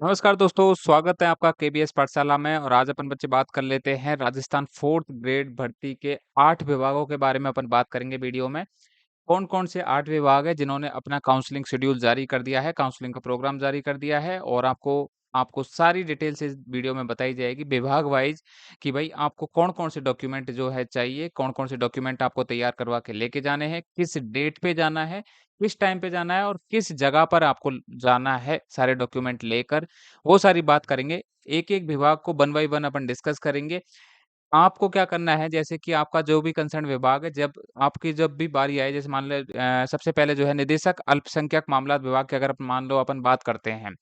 नमस्कार दोस्तों, स्वागत है आपका केबीएस पाठशाला में और आज अपन बच्चे बात कर लेते हैं राजस्थान 4th ग्रेड भर्ती के 8 विभागों के बारे में अपन बात करेंगे वीडियो में। कौन-कौन से 8 विभाग हैं जिन्होंने अपना काउंसलिंग शेड्यूल जारी कर दिया है, काउंसलिंग का प्रोग्राम जारी कर दिया है और आपको आपको सारी डिटेल्स इस वीडियो में बताई जाएगी विभाग वाइज़ कि भई आपको कौन-कौन से डॉक्यूमेंट जो है चाहिए, कौन-कौन से डॉक्यूमेंट आपको तैयार करवा के लेके जाने हैं, किस डेट पे जाना है, किस टाइम पे जाना है और किस जगह पर आपको जाना है सारे डॉक्यूमेंट लेकर, वो सारी बात करेंगे। एक-एक विभाग को one by one upon discuss करेंगे। आपको क्या करना है जैसे कि आपका जो भी कंसर्न विभाग है जब भी बारी आए जैसे मान लें सबसे पहले जो है निदेशक अल्पसंख्यक मामलात विभाग की अगर मान लो अपन बात करते हैं,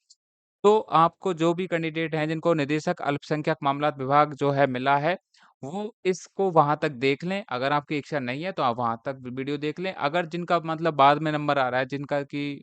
तो आपको जो भी कैंडिडेट हैं जिनको निदेशक अल्पसंख्यक मामलात विभाग जो है मिला है, वो इसको वहाँ तक देख लें। अगर आपकी इच्छा नहीं है तो आप वहाँ तक वीडियो देख लें। अगर जिनका मतलब बाद में नंबर आ रहा है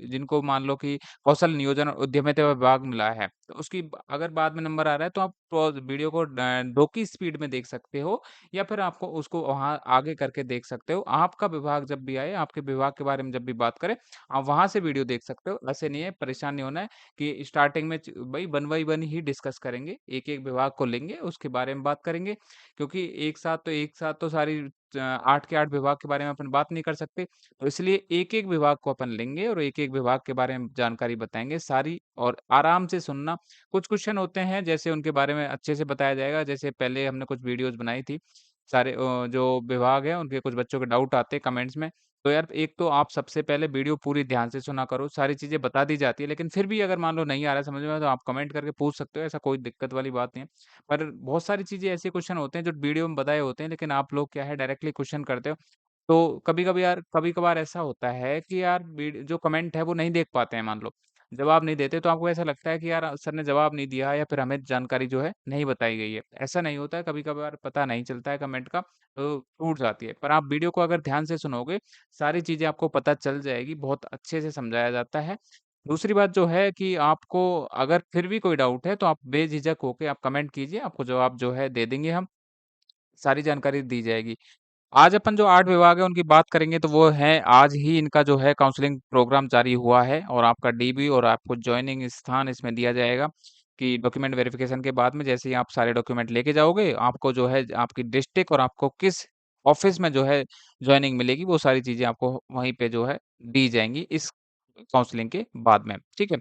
जिनको मान लो कि कौशल नियोजन और उद्यमिता विभाग मिला है, तो उसकी अगर बाद में नंबर आ रहा है तो आप वीडियो को 2 की स्पीड में देख सकते हो या फिर आपको उसको वहाँ आगे करके देख सकते हो। आपका विभाग जब भी आए, आपके विभाग के बारे में जब भी बात करें, आप वहाँ से वीडियो देख सकते हो। ऐसे नहीं है, परेशान नहीं होना है। कि स्टार्टिंग में भाई one by one he discuss करेंगे, एक-एक विभाग को लेंगे, उसके बारे में बात करेंगे, क्योंकि एक साथ तो सारी 8 के 8 विभाग के बारे में अपन बात नहीं कर सकते। तो इसलिए एक-एक विभाग को अपन लेंगे और एक-एक विभाग के बारे में जानकारी बताएँगे सारी और आराम से सुनना। कुछ क्वेश्चन होते हैं जैसे उनके बारे में अच्छे से बताया जाएगा, जैसे पहले हमने कुछ वीडियोज़ बनाई थी, सारे जो विभाग हैं उनके कुछ बच्चों के डाउट आते हैं कमेंट्स में। तो यार एक तो आप सबसे पहले वीडियो पूरी ध्यान से सुना करो, सारी चीज़ें बता दी जाती है, लेकिन फिर भी अगर मान लो नहीं आ रहा है समझ में तो आप कमेंट करके पूछ सकते हो, ऐसा कोई दिक्कत वाली बात नहीं है। पर बहुत सारी चीज़ें ऐसे क्वेश्चन होते हैं जो वीडियो में बताए होते हैं, लेकिन आप लोग क्या है डायरेक्टली क्वेश्चन करते हो। तो कभी-कभार ऐसा होता है कि यार जो कमेंट है वो नहीं देख पाते हैं मान लो, जवाब नहीं देते तो आपको ऐसा लगता है कि यार सर ने जवाब नहीं दिया या फिर हमें जानकारी जो है नहीं बताई गई है। ऐसा नहीं होता है, कभी-कभार पता नहीं चलता है कमेंट का, तो छूट जाती है। पर आप वीडियो को अगर ध्यान से सुनोगे, सारी चीज़ें आपको पता चल जाएगी, बहुत अच्छे से समझाया जाता है। दूसरी बात जो है कि आपको अगर फिर भी कोई डाउट है तो आप बेझिझक होके आप कमेंट कीजिए, आपको जवाब जो है दे देंगे हम, सारी जानकारी दी जाएगी। आज अपन जो 8 विभाग है उनकी बात करेंगे तो वो है आज ही इनका जो है काउंसलिंग प्रोग्राम जारी हुआ है और आपका डीबी और आपको जॉइनिंग स्थान इसमें दिया जाएगा कि डॉक्यूमेंट वेरिफिकेशन के बाद में जैसे ही आप सारे डॉक्यूमेंट लेके जाओगे, आपको जो है आपकी डिस्ट्रिक्ट और आपको किस ऑफ़िस में जो है जॉइनिंग मिलेगी, वो सारी चीज़ें आपको वहीं पे जो है दी जाएँगी इस काउंसलिंग के बाद में, ठीक है?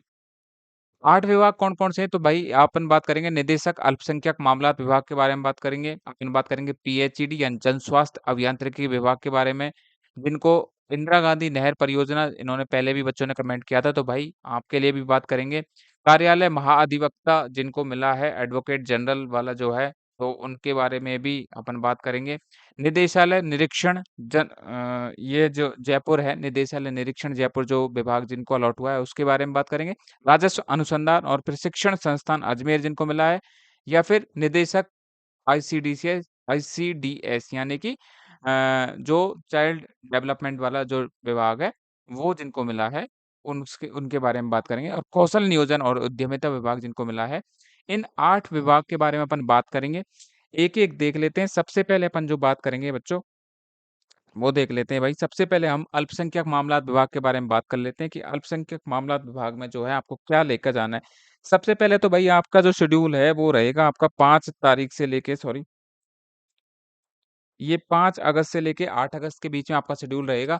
8 विभाग कौन-कौन से हैं? तो भाई अपन बात करेंगे निदेशक अल्पसंख्यक मामलात विभाग के बारे में बात करेंगे। अपन बात करेंगे पीएचईडी यानी जन स्वास्थ्य अभियांत्रिकी विभाग के बारे में, जिनको इंदिरा गांधी नहर परियोजना इन्होंने पहले भी बच्चों ने कमेंट किया था, तो भाई आपके लिए भी बात करेंगे। कार्यालय महाधिवक्ता जिनको मिला है एडवोकेट जनरल वाला जो है, तो उनके बारे में भी अपन बात करेंगे। निदेशालय निरीक्षण ये जो जयपुर है, निदेशालय निरीक्षण जयपुर जो विभाग जिनको अलॉट हुआ है, उसके बारे में बात करेंगे। राजस्व अनुसंधान और प्रशिक्षण संस्थान अजमेर जिनको मिला है या फिर निदेशक आईसीडीसीएस आईसीडीएस यानी कि जो चाइल्ड डेवलपमेंट वाला जो विभाग है, वो जिनको मिला है, उनके बारे में बात करेंगे और कौशल नियोजन और उद्यमिता विभाग जिनको मिला है, इन 8 विभाग के बारे में अपन बात करेंगे। एक-एक देख लेते हैं। सबसे पहले अपन जो बात करेंगे बच्चों वो देख लेते हैं भाई। सबसे पहले हम अल्पसंख्यक मामलात विभाग के बारे में बात कर लेते हैं कि अल्पसंख्यक मामलात विभाग में जो है आपको क्या लेकर जाना है। सबसे पहले तो भई आपका जो शेड्यूल है वो रहेगा आपका 5 तारीख से लेके सॉरी ये 5 अगस्त से लेके 8 अगस्त के बीच में आपका शेड्यूल रहेगा।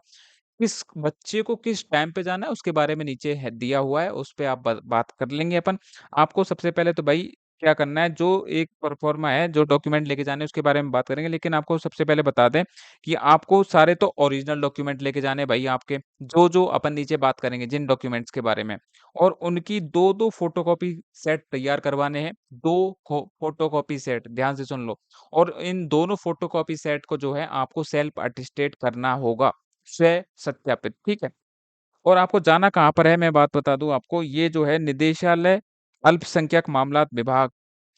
किस बच्चे को किस टाइम पे जाना है उसके बारे में नीचे है दिया हुआ है, उस पे आप ब बात कर लेंगे अपन। आपको सबसे पहले तो भई क्या करना है, जो एक प्रोफ़ार्मा है, जो डॉक्यूमेंट लेके जाने हैं उसके बारे में बात करेंगे। लेकिन आपको सबसे पहले बता दें कि आपको सारे तो ओरिजिनल डॉक्यूमेंट लेके जाने हैं भई आपके, जो-जो अपन नीचे बात करेंगे जिन डॉक्यूमेंट्स के बारे में और उनकी 2-2 फ़ोटोकॉपी सेट तैयार करवाने हैं। 2 फ़ोटोकॉपी सेट ध्यान से सुन लो और इन दोनों फ़ोटोकॉपी सेट को जो है आपको सेल्फ अटेस्टेड करना होगा। स्वयं सत्यापित, ठीक है? और आपको जाना कहाँ पर है मैं बात बता दूँ आपको, ये जो है निदेशालय अल्पसंख्यक मामलात विभाग,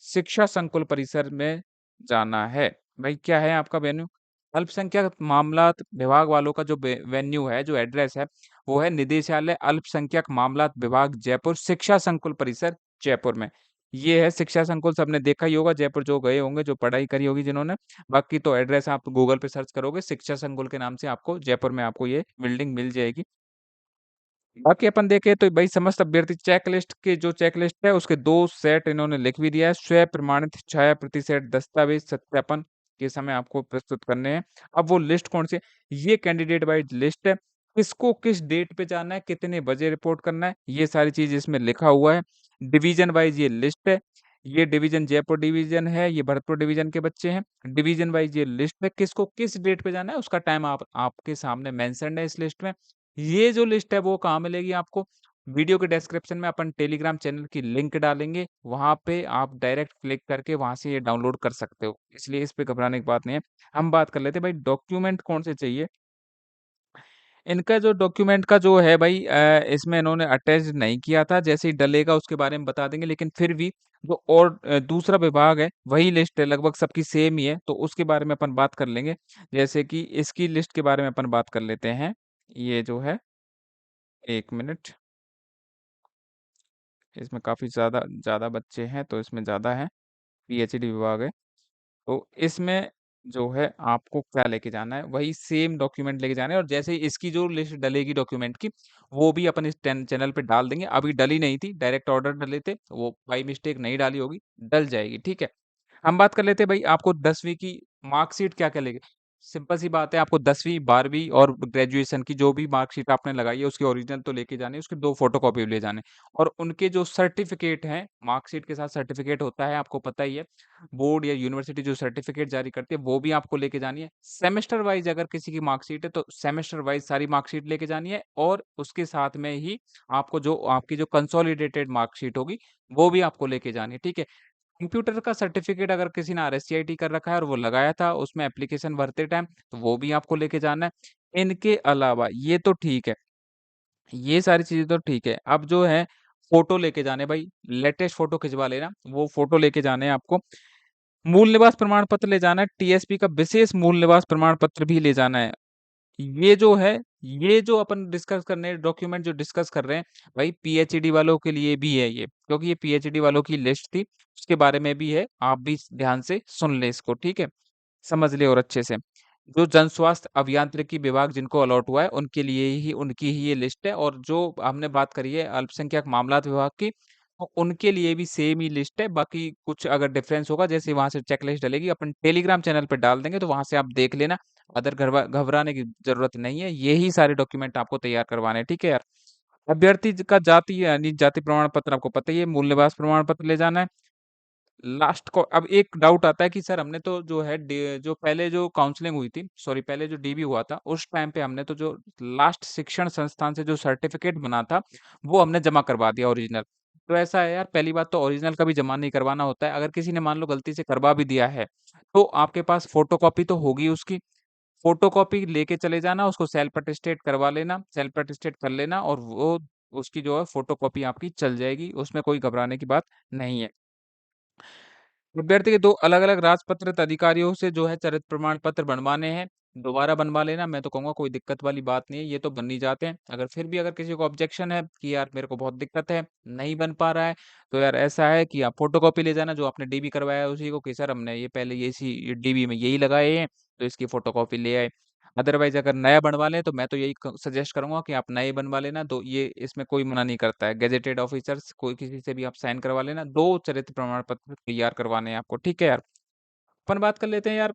शिक्षा संकुल परिसर में जाना है। भाई क्या है आपका वेन्यू? अल्पसंख्यक मामलात विभाग वालों का जो वेन्यू है, जो एड्रेस है, वो है निदेशालय अल्पसंख्यक मामलात विभाग जयपुर शिक्षा संकुल परिसर जयपुर में। ये है शिक्षा संकुल सबने देखा ही होगा जयपुर जो गए होंगे, जो पढ़ाई करी होगी जिन्होंने। बाकी तो एड्रेस आप गूगल पे सर्च करोगे शिक्षा संकुल के नाम से आपको जयपुर में आपको ये बिल्डिंग मिल जाएगी। बाकी अपन देखें तो भाई समस्त अभ्यर्थी चेकलिस्ट के जो चेकलिस्ट है उसके 2 सेट इन्होंने लिख भी दिया है। स्व प्रमाणित छाया प्रति सेट दस्तावेज सत्यापन के समय आपको प्रस्तुत करने हैं। अब वो लिस्ट कौन-सी है? ये कैंडिडेट वाइज़ लिस्ट है। किसको किस डेट पे जाना है, कितने बजे रिपोर्ट करना है, ये सारी चीज़ इसमें लिखा हुआ है। डिवीज़न वाइज़ ये लिस्ट है। ये डिवीज़न जयपुर डिवीज़न है, ये भरतपुर डिवीज़न के बच्चे हैं। डिवीज़न वाइज़ ये लिस्ट है, किसको किस डेट पे जाना है उसका टाइम आपके सामने मेंशन्ड है इस लिस्ट में। ये जो लिस्ट है वो कहाँ मिलेगी आपको? वीडियो के डिस्क्रिप्शन में अपन टेलीग्राम चैनल की लिंक डालेंगे, वहाँ पे आप डायरेक्ट क्लिक करके वहाँ से ये डाउनलोड कर सकते हो। इसलिए इस पे घबराने की बात नहीं है। हम बात कर लेते हैं भाई डॉक्यूमेंट कौन से चाहिए? इनका जो डॉक्यूमेंट का जो है भाई इसमें इन्होंने अटैच नहीं किया था, जैसे ही डलेगा उसके बारे में बता देंगे, लेकिन फिर भी जो और दूसरा विभाग है, वही लिस्ट है, लगभग सबकी सेम ही है, तो उसके बारे में अपन बात कर लेंगे। जैसे कि इसकी लिस्ट के बारे में अपन बात कर लेते हैं। ये जो है 1 मिनट, इसमें काफ़ी ज़्यादा ज़्यादा बच्चे हैं, तो इसमें ज़्यादा है, पीएचडी विभाग है। तो इसमें जो है आपको क्या लेके जाना है, वही सेम डॉक्यूमेंट लेके जाना है और जैसे ही इसकी जो लिस्ट डलेगी डॉक्यूमेंट की, वो भी अपन इस चैनल पे डाल देंगे। अभी डली नहीं थी, डायरेक्ट ऑर्डर डले थे, वो बाय मिस्टेक नहीं डाली होगी, डल जाएगी, ठीक है? हम बात कर लेते हैं भाई आपको 10वीं की मार्कशीट क्या-क्या लेके सिंपल सी बात है आपको 10वीं, 12वीं और ग्रेजुएशन की जो भी मार्कशीट आपने लगाई है उसकी ओरिजिनल तो लेके जानी है, उसके 2 फोटोकॉपी भी ले जाने और उनके जो सर्टिफिकेट हैं, मार्कशीट के साथ सर्टिफिकेट होता है आपको पता ही है। बोर्ड या यूनिवर्सिटी जो सर्टिफिकेट जारी करती है वो भी आपको लेके जानी है। सेमेस्टर वाइज़ अगर किसी की मार्कशीट है तो सेमेस्टर वाइज़ सारी मार्कशीट लेके जानी है और उसके साथ में ही आपको जो आपकी जो कंसोलिडेटेड मार्कशीट होगी, वो भी आपको लेके जानी है, ठीक है? कंप्यूटर का सर्टिफिकेट अगर किसी ने आरएससीआईटी कर रखा है और वो लगाया था उसमें एप्लीकेशन भरते टाइम, तो वो भी आपको लेके जाना है। इनके अलावा ये तो ठीक है, ये सारी चीज़ें तो ठीक है। अब जो है फ़ोटो लेके जाने भाई, लेटेस्ट फ़ोटो खिंचवा लेना, वो फ़ोटो लेके जाने हैं आपको। मूल निवास प्रमाण पत्र ले जाना है, टीएसपी का विशेष मूल निवास प्रमाण पत्र भी ले जाना है। ये जो है, ये जो अपन डिस्कस करने डॉक्यूमेंट जो डिस्कस कर रहे हैं, भाई पीएचडी वालों के लिए भी है ये, क्योंकि ये पीएचडी वालों की लिस्ट थी, उसके बारे में भी है, आप भी ध्यान से सुन लें इसको, ठीक है? समझ लें और अच्छे से। जो जन स्वास्थ्य अभियांत्रिकी विभाग जिनको अलॉट हुआ है, उनके लिए ही उनकी ही ये लिस्ट है और जो हमने बात करी है अल्पसंख्यक मामलात विभाग की, तो उनके लिए भी सेम ही लिस्ट है, बाकी कुछ अगर डिफरेंस होगा, जैसे वहाँ से चेकलिस्ट डलेगी, अपन टेलीग्राम चैनल पे डाल देंगे, तो वहाँ से आप देख लेना। अदर घबराने की ज़रूरत नहीं है, यही सारे डॉक्यूमेंट आपको तैयार करवाने हैं, ठीक है यार? अभ्यर्थी का जाति यानी जाति प्रमाण पत्र आपको पता ही है, मूल निवास प्रमाण पत्र ले जाना है। लास्ट को अब एक डाउट आता है कि सर हमने तो जो है जो पहले जो काउंसलिंग हुई थी, सॉरी पहले जो डीबी हुआ था, उस टाइम पे हमने तो जो लास्ट शिक्षण संस्थान से जो सर्टिफिकेट बना था, वो हमने जमा करवा दिया ओरिजिनल। तो ऐसा है यार, पहली बात तो ओरिजिनल कभी जमा नहीं करवाना होता है। अगर किसी ने मान लो गलती से करवा भी दिया है, तो आपके पास फोटोकॉपी तो होगी उसकी। फोटोकॉपी लेके चले जाना, उसको सेल्फ अटेस्टेड करवा लेना, सेल्फ अटेस्टेड कर लेना और वो उसकी जो है फोटोकॉपी आपकी चल जाएगी, उसमें कोई घबराने की बात नहीं है। अभ्यर्थी के 2 अलग-अलग राजपत्रित अधिकारियों से जो है चरित्र प्रमाण पत्र बनवाने हैं, दोबारा बनवा लेना, मैं तो कहूँगा कोई दिक्कत वाली बात नहीं है, ये तो बन ही जाते हैं। अगर फिर भी अगर किसी को ऑब्जेक्शन है कि यार मेरे को बहुत दिक्कत है, नहीं बन पा रहा है, तो यार ऐसा है कि आप फ़ोटोकॉपी ले जाना जो आपने डीबी करवाया है उसी को कि सर हमने ये पहले ये इसी डीबी में यही लगाए हैं, तो इसकी फ़ोटोकॉपी ले आए। अदरवाइज़ अगर नया बनवा लें तो मैं तो यही क सजेस्ट करूँगा कि आप नए बनवा लेना, तो ये इसमें कोई मना नहीं करता है। गेज़ेटेड ऑफ़िसर्स कोई किसी से भी आप साइन करवा लेना, 2 चरित्र प्रमाण पत्र तैयार करवाने हैं आपको, ठीक है यार? अपन बात कर लेते हैं यार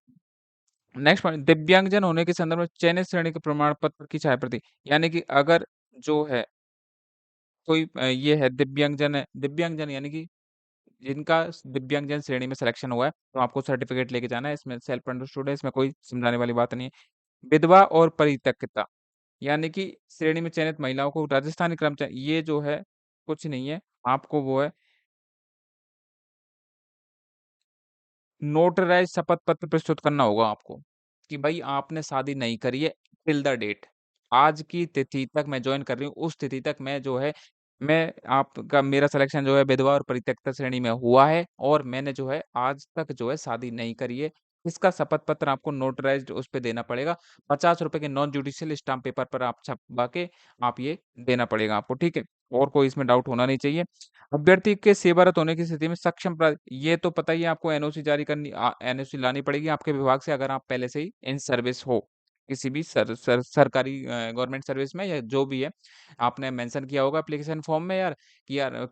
नेक्स्ट पॉइंट दिव्यांगजन होने के संदर्भ में चयनित श्रेणी के प्रमाण पत्र की छायाप्रति, यानी कि अगर जो है कोई ये है दिव्यांगजन यानी कि जिनका दिव्यांगजन श्रेणी में सिलेक्शन हुआ है, तो आपको सर्टिफ़िकेट लेके जाना है, इसमें सेल्फ अंडरस्टूड है, इसमें कोई समझाने वाली बात नहीं है। विधवा और परित्यक्ता यानी कि श्रेणी में चयनित महिलाओं को राजस्थानी कर्मचारी ये जो है कुछ नहीं है, आपको वो है नोटराइज़ शपथ पत्र प्रस्तुत करना होगा आपको, कि भाई आपने शादी नहीं करी है टिल द डेट। आज की तिथि तक मैं जॉइन कर रही हूँ, उस तिथि तक मैं जो है मैं आपका मेरा सिलेक्शन जो है विधवा और परित्यक्ता श्रेणी में हुआ है और मैंने जो है आज तक जो है शादी नहीं करी है। इसका शपथ पत्र आपको नोटराइज़्ड उस पे देना पड़ेगा। ₹50 के नॉन जुडिशियल स्टाम्प पेपर पर आप छपवा के आप ये देना पड़ेगा आपको, ठीक है? और कोई इसमें डाउट होना नहीं चाहिए। अभ्यर्थी के सेवारत होने की स्थिति में सक्षम ये तो पता ही है आपको एनओसी जारी करनी एनओसी लानी पड़ेगी आपके विभाग से अगर आप पहले से ही इन सर्विस हो। किसी भी सरकारी गवर्नमेंट सर्विस में या जो भी है, आपने मेंशन किया होगा एप्लीकेशन फॉर्म में यार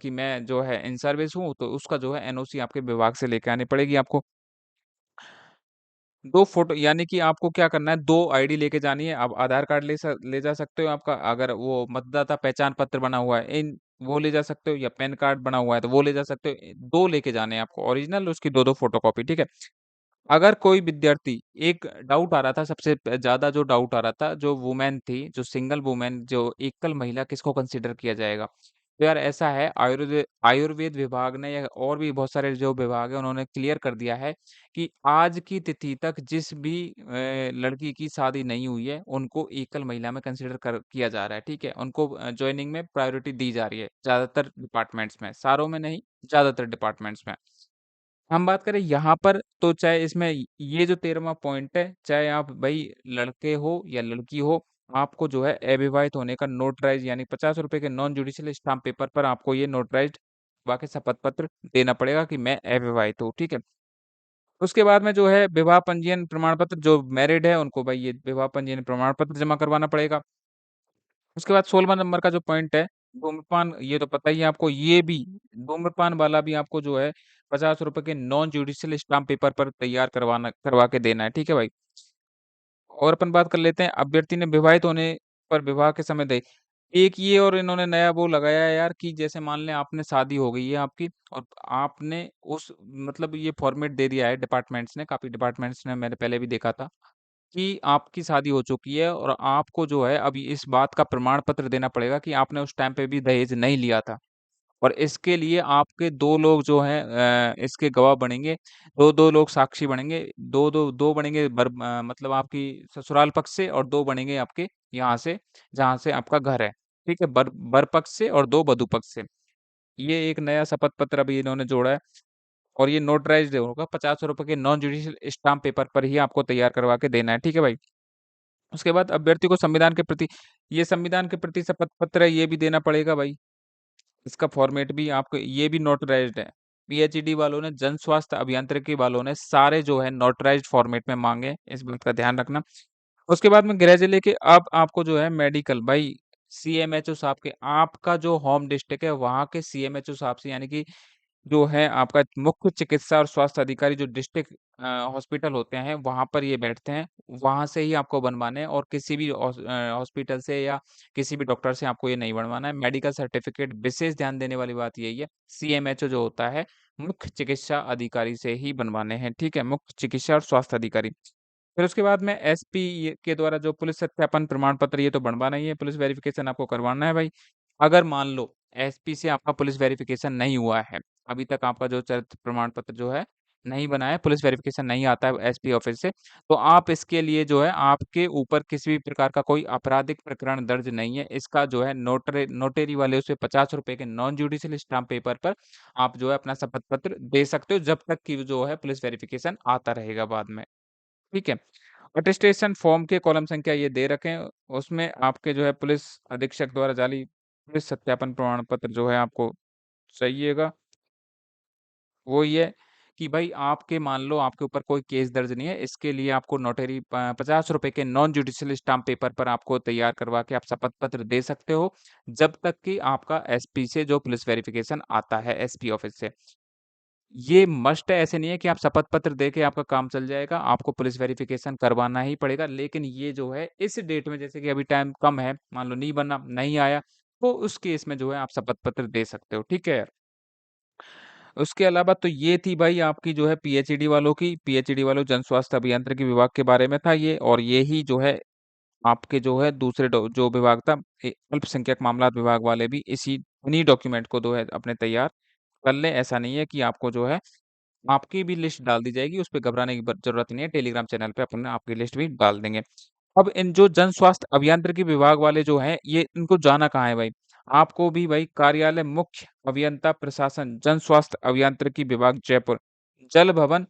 कि मैं जो है इन सर्विस हूँ, तो उसका जो है एनओसी आपके विभाग से लेके आनी पड़ेगी आपको। 2 फ़ोटो यानी कि आपको क्या करना है, 2 आईडी लेके जानी है। आप आधार कार्ड ले जा सकते हो आपका, अगर वो मतदाता पहचान पत्र बना हुआ है, इन वो ले जा सकते हो या पैन कार्ड बना हुआ है, तो वो ले जा सकते हो। 2 लेके जाने हैं आपको ओरिजिनल, उसकी 2-2 फ़ोटोकॉपी, ठीक है? अगर कोई विद्यार्थी एक डाउट आ रहा था सबसे ज़्यादा जो डाउट आ रहा था, जो वुमेन थी, जो सिंगल वुमेन, जो एकल महिला किसको कंसीडर किया जाएगा? तो यार ऐसा है आयुर्वेद विभाग ने या और भी बहुत सारे जो विभाग हैं उन्होंने क्लियर कर दिया है कि आज की तिथि तक जिस भी लड़की की शादी नहीं हुई है, उनको एकल महिला में कंसीडर किया जा रहा है, ठीक है? उनको जॉइनिंग में प्रायोरिटी दी जा रही है, ज़्यादातर डिपार्टमेंट्स में, सारों में नहीं, ज़्यादातर डिपार्टमेंट्स में। हम बात करें यहाँ पर तो चाहे इसमें ये जो 13वां पॉइंट है, चाहे आप भई लड़के हो या लड़की हो, आपको जो है अविवाहित होने का नोटराइज़ यानी ₹50 के नॉन जुडिशियल स्टाम्प पेपर पर आपको ये नोटराइज़्ड वाक़ई शपथ पत्र देना पड़ेगा कि मैं अविवाहित हूँ, ठीक है? उसके बाद में जो है विवाह पंजीयन प्रमाण पत्र जो मैरिड है उनको भई ये विवाह पंजीयन प्रमाण पत्र जमा करवाना पड़ेगा। उसके बाद 16वां नंबर का जो पॉइंट है, धूम्रपान ये तो पता ही है आपको, ये भी धूम्रपान वाला भी आपको जो है ₹50 के नॉन जुडिशियल स्टाम्प पेपर पर तैयार करवा के देना है, ठीक है भाई? और अपन बात कर लेते हैं अभ्यर्थी ने विवाहित होने पर विवाह के समय दे एक ये और इन्होंने नया वो लगाया है यार कि जैसे मान लें आपने शादी हो गई है आपकी और आपने उस मतलब ये फॉर्मेट दे दिया है डिपार्टमेंट्स ने, काफ़ी डिपार्टमेंट्स ने मैंने पहले भी देखा था कि आपकी शादी हो चुकी है और आपको जो है अभी इस बात का प्रमाण पत्र देना पड़ेगा कि आपने उस टाइम पे भी दहेज नहीं लिया था। और इसके लिए आपके 2 लोग जो हैं इसके गवाह बनेंगे, 2-2 लोग साक्षी बनेंगे, 2 बनेंगे मतलब आपकी ससुराल पक्ष से और 2 बनेंगे आपके यहाँ से, जहाँ से आपका घर है। ठीक है? बर पक्ष से और 2 वधू पक्ष से। ये एक नया शपथ पत्र अभी इन्होंने जोड़ा है और ये नोटराइज़्ड होगा ₹50 के नॉन जुडिशियल स्टाम्प पेपर पर ही आपको तैयार करवा के देना है। ठीक है भाई? उसके बाद अभ्यर्थी को संविधान के प्रति शपथ पत्र है, ये भी देना पड़ेगा भाई। इसका फॉर्मेट भी आपको ये भी नोटराइज़्ड है। पीएचईडी वालों ने, जन स्वास्थ्य अभियांत्रिकी वालों ने सारे जो है नोटराइज़्ड फॉर्मेट में माँगे, इस बात का ध्यान रखना। उसके बाद में गृह जिले के अब आपको जो है मेडिकल भाई सीएमएचओ साहब के आपका जो होम डिस्ट्रिक्ट है, वहाँ के सीएमएचओ साहब से यानी कि जो है आपका मुख्य चिकित्सा और स्वास्थ्य अधिकारी जो डिस्ट्रिक्ट हॉस्पिटल होते हैं, वहाँ पर ये बैठते हैं। वहाँ से ही आपको बनवाने हैं और किसी भी हॉस्पिटल से या किसी भी डॉक्टर से आपको ये नहीं बनवाना है। मेडिकल सर्टिफ़िकेट विशेष ध्यान देने वाली बात यही है, सीएमएचओ जो होता है, मुख्य चिकित्सा अधिकारी से ही बनवाने हैं, ठीक है? मुख्य चिकित्सा और स्वास्थ्य अधिकारी। फिर उसके बाद में एसपी के द्वारा जो पुलिस सत्यापन प्रमाण पत्र ये तो बनवाना ही है, पुलिस वेरिफ़िकेशन आपको करवाना है भाई। अगर मान लो एसपी से आपका पुलिस वेरिफ़िकेशन नहीं हुआ है, अभी तक आपका जो चरित्र प्रमाण पत्र जो है नहीं बना है, पुलिस वेरिफ़िकेशन नहीं आता है एसपी ऑफ़िस से, तो आप इसके लिए जो है आपके ऊपर किसी भी प्रकार का कोई आपराधिक प्रकरण दर्ज नहीं है। इसका जो है नोटरी वाले उसे ₹50 के नॉन जुडिशियल स्टाम्प पेपर पर आप जो है अपना शपथ पत्र दे सकते हो, जब तक कि जो है पुलिस वेरिफ़िकेशन आता रहेगा बाद में। ठीक है? अटेस्टेशन फॉर्म के कॉलम संख्या ये दे रखे हैं, उसमें आपके जो है पुलिस अधीक्षक द्वारा जारी पुलिस सत्यापन प्रमाण पत्र जो है आपको चाहिएगा। वो ये है कि भाई आपके मान लो आपके ऊपर कोई केस दर्ज नहीं है, इसके लिए आपको नोटरी प ₹50 के नॉन जुडिशियल स्टाम्प पेपर पर आपको तैयार करवा के आप शपथ पत्र दे सकते हो, जब तक कि आपका एसपी से जो पुलिस वेरिफ़िकेशन आता है एसपी ऑफ़िस से। ये मस्ट है, ऐसे नहीं है कि आप शपथ पत्र दे के आपका काम चल जाएगा, आपको पुलिस वेरिफ़िकेशन करवाना ही पड़ेगा। लेकिन ये जो है इस डेट में जैसे कि अभी टाइम कम है, मान लो नहीं बना, नहीं आया, तो उस केस में जो है आप शपथ पत्र दे सकते हो, ठीक है? उसके अलावा तो ये थी भाई आपकी जो है पीएचईडी वालों जन स्वास्थ्य अभियांत्रिकी विभाग के बारे में था ये और ये ही जो है आपके जो है दूसरे जो विभाग था अल्पसंख्यक मामलात विभाग वाले भी इन्हीं डॉक्यूमेंट को जो है अपने तैयार कर लें। ऐसा नहीं है कि आपको जो है आपकी भी लिस्ट डाल दी जाएगी, उसपे घबराने की ज़रूरत नहीं है, टेलीग्राम चैनल पे अपन आपकी लिस्ट भी डाल देंगे। अब इन जो जन स्वास्थ्य अभियांत्रिकी विभाग वाले जो हैं, ये इनको जाना कहाँ है भाई? आपको भी भाई कार्यालय मुख्य अभियंता प्रशासन जन स्वास्थ्य अभियांत्रिकी विभाग Jaipur, Jal Bhavan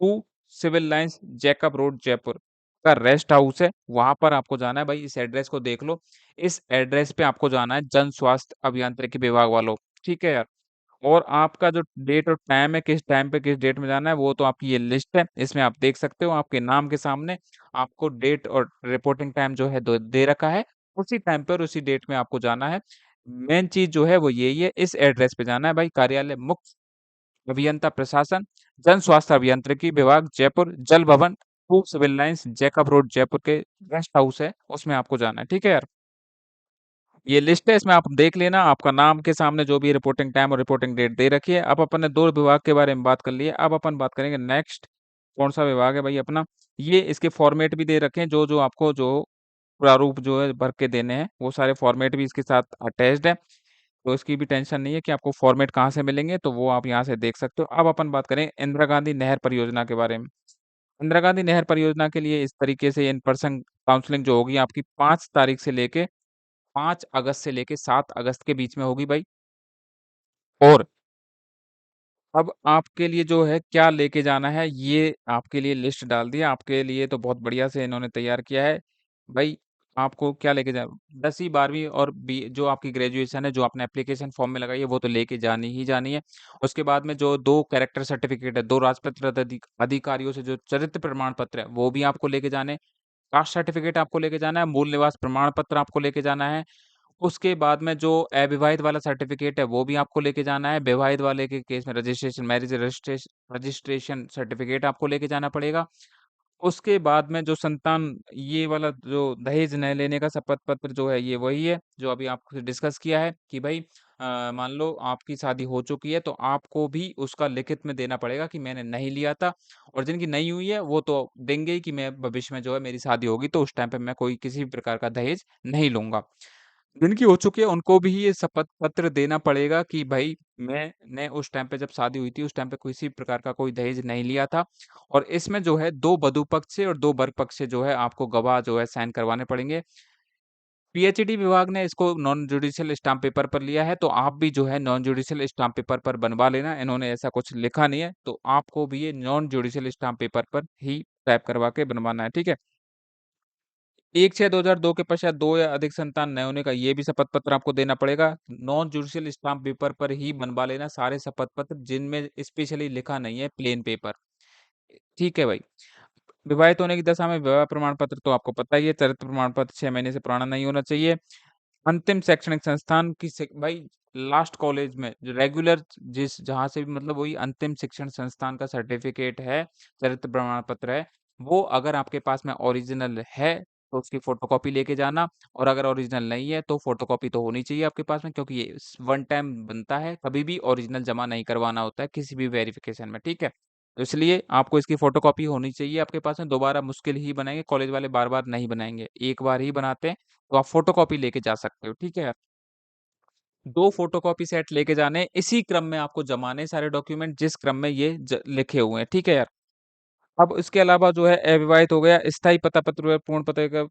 2 civil lines Jacob road Jaipur का रेस्ट हाउस है, वहाँ पर आपको जाना है भाई इस एड्रेस को देख लो। इस एड्रेस पे आपको जाना है जन स्वास्थ्य अभियांत्रिकी विभाग वालों, ठीक है यार? और आपका जो डेट और टाइम है, किस टाइम पे किस डेट में जाना है, वो तो आपकी ये लिस्ट है। इसमें आप देख सकते हो आपके नाम के सामने आपको डेट और रिपोर्टिंग टाइम जो है दो दे रखा है। उसी टाइम पर उसी डेट में आपको जाना है। मेन चीज़ जो है वो यही है, इस एड्रेस पे जाना है भाई। कार्यालय मुख्य अभियंता प्रशासन, जन स्वास्थ्य अभियांत्रिकी विभाग, Jaipur, Jal Bhavan, 2 civil lines, Jacob road, Jaipur के गेस्ट हाउस है, उसमें आपको जाना है। ठीक है यार? ये लिस्ट है, इसमें आप देख लेना, आपका नाम के सामने जो भी रिपोर्टिंग टाइम और रिपोर्टिंग डेट दे रखी है। अब अपन ने 2 विभाग के बारे में बात कर ली है, अब अपन बात करेंगे नेक्स्ट कौन-सा विभाग है भाई अपना। ये इसके फॉर्मेट भी दे रखे हैं, जो-जो आपको जो प्रारूप जो है भर के देने हैं, वो सारे फॉर्मेट भी इसके साथ अटैच्ड है। तो इसकी भी टेंशन नहीं है कि आपको फॉर्मेट कहाँ से मिलेंगे, तो वो आप यहाँ से देख सकते हो। अब अपन बात करें इंदिरा गांधी नहर परियोजना के बारे में। इंदिरा गांधी नहर परियोजना के लिए इस तरीके से इन पर्सन काउंसलिंग जो होगी आपकी 5 तारीख से लेके 5 अगस्त से लेके 7 अगस्त के बीच में होगी भाई। और अब आपके लिए जो है क्या लेके जाना है, ये आपके लिए लिस्ट डाल दिया। आपके लिए तो बहुत बढ़िया से इन्होंने तैयार किया है। भाई आपको क्या लेके जा 10वीं 12वीं और बी जो आपकी ग्रेजुएशन है, जो आपने एप्लीकेशन फॉर्म में लगाई है, वो तो लेके जानी ही जानी है। उसके बाद में जो 2 कैरेक्टर सर्टिफिकेट है, 2 राजपत्रित अधिकारियों से जो चरित्र प्रमाण पत्र है, वो भी आपको लेके जाने हैं। कास्ट सर्टिफिकेट आपको लेके जाना है, मूल निवास प्रमाण पत्र आपको लेके जाना है। उसके बाद में जो अविवाहित वाला सर्टिफ़िकेट है, वो भी आपको लेके जाना है। विवाहित वाले के केस में रजिस्ट्रेशन मैरिज रजिस्ट्रेशन सर्टिफ़िकेट आपको लेके जाना पड़ेगा। उसके बाद में जो संतान ये वाला जो दहेज न लेने का शपथ पत्र जो है, ये वही है, जो अभी आपसे डिस्कस किया है कि भई मान लो आपकी शादी हो चुकी है, तो आपको भी उसका लिखित में देना पड़ेगा कि मैंने नहीं लिया था। और जिनकी नहीं हुई है, वो तो देंगे ही कि मैं भविष्य में जो है मेरी शादी होगी, तो उस टाइम पे मैं कोई किसी भी प्रकार का दहेज नहीं लूँगा। जिनकी हो चुकी है उनको भी ये शपथ पत्र देना पड़ेगा कि भाई मैंने उस टाइम पे जब शादी हुई थी उस टाइम पे किसी प्रकार का कोई दहेज नहीं लिया था। और इसमें जो है 2 वधू पक्ष से और 2 वर पक्ष से जो है आपको गवाह जो है साइन करवाने पड़ेंगे। पीएचडी विभाग ने इसको नॉन जुडिशियल स्टाम्प पेपर पर लिया है, तो आप भी जो है नॉन जुडिशियल स्टाम्प पेपर पर बनवा लेना। इन्होंने ऐसा कुछ लिखा नहीं है, तो आपको भी ये नॉन जुडिशियल स्टाम्प पेपर पर ही टाइप करवा के बनवाना है, ठीक है? 1/6/2002 के पश्चात 2 या अधिक संतान न होने का ये भी शपथ पत्र आपको देना पड़ेगा। नॉन जुडिशियल स्टाम्प पेपर पर ही बनवा लेना सारे शपथ पत्र जिनमें स्पेशली लिखा नहीं है प्लेन पेपर। ठीक है भाई। विवाहित होने की दशा में विवाह प्रमाण पत्र तो आपको पता ही है, चरित्र प्रमाण पत्र 6 महीने से पुराना नहीं होना चाहिए। अंतिम शैक्षणिक संस्थान की भाई लास्ट कॉलेज में जो रेगुलर जिस जहाँ से भी मतलब वही अंतिम शिक्षण संस्थान का सर्टिफिकेट है, चरित्र प्रमाण पत्र है, वो अगर आपके पास में ओरिजिनल है, तो उसकी फोटोकॉपी लेके जाना। और अगर ओरिजिनल नहीं है, तो फोटोकॉपी तो होनी चाहिए आपके पास में, क्योंकि ये वन टाइम बनता है, कभी भी ओरिजिनल जमा नहीं करवाना होता है किसी भी वेरिफिकेशन में, ठीक है? तो इसलिए आपको इसकी फोटोकॉपी होनी चाहिए आपके पास में, दोबारा मुश्किल ही बनाएँगे, कॉलेज वाले बार-बार नहीं बनाएँगे, एक बार ही बनाते हैं। तो आप फ़ोटोकॉपी लेके जा सकते हो, ठीक है? 2 फ़ोटोकॉपी सेट लेके जाने हैं, इसी क्रम में आपको जमाने सारे डॉक्यूमेंट जिस क्रम में ये लिखे हुए हैं, ठीक है यार? अब इसके अलावा जो है अविवाहित हो गया, स्थायी पता पत्र व पूर्ण पते का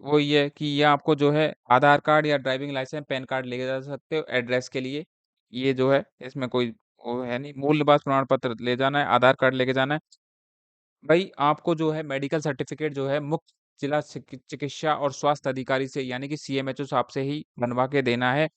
वही है कि ये आपको जो है आधार कार्ड या ड्राइविंग लाइसेंस, पैन कार्ड लेके जा सकते हो एड्रेस के लिए। ये जो है इसमें कोई वो है नहीं, मूल निवास प्रमाण पत्र ले जाना है, आधार कार्ड लेके जाना है। भाई आपको जो है मेडिकल सर्टिफ़िकेट जो है मुख्य जिला चिकित्सा और स्वास्थ्य अधिकारी से यानी कि सीएमएचओ साहब से ही बनवा के देना है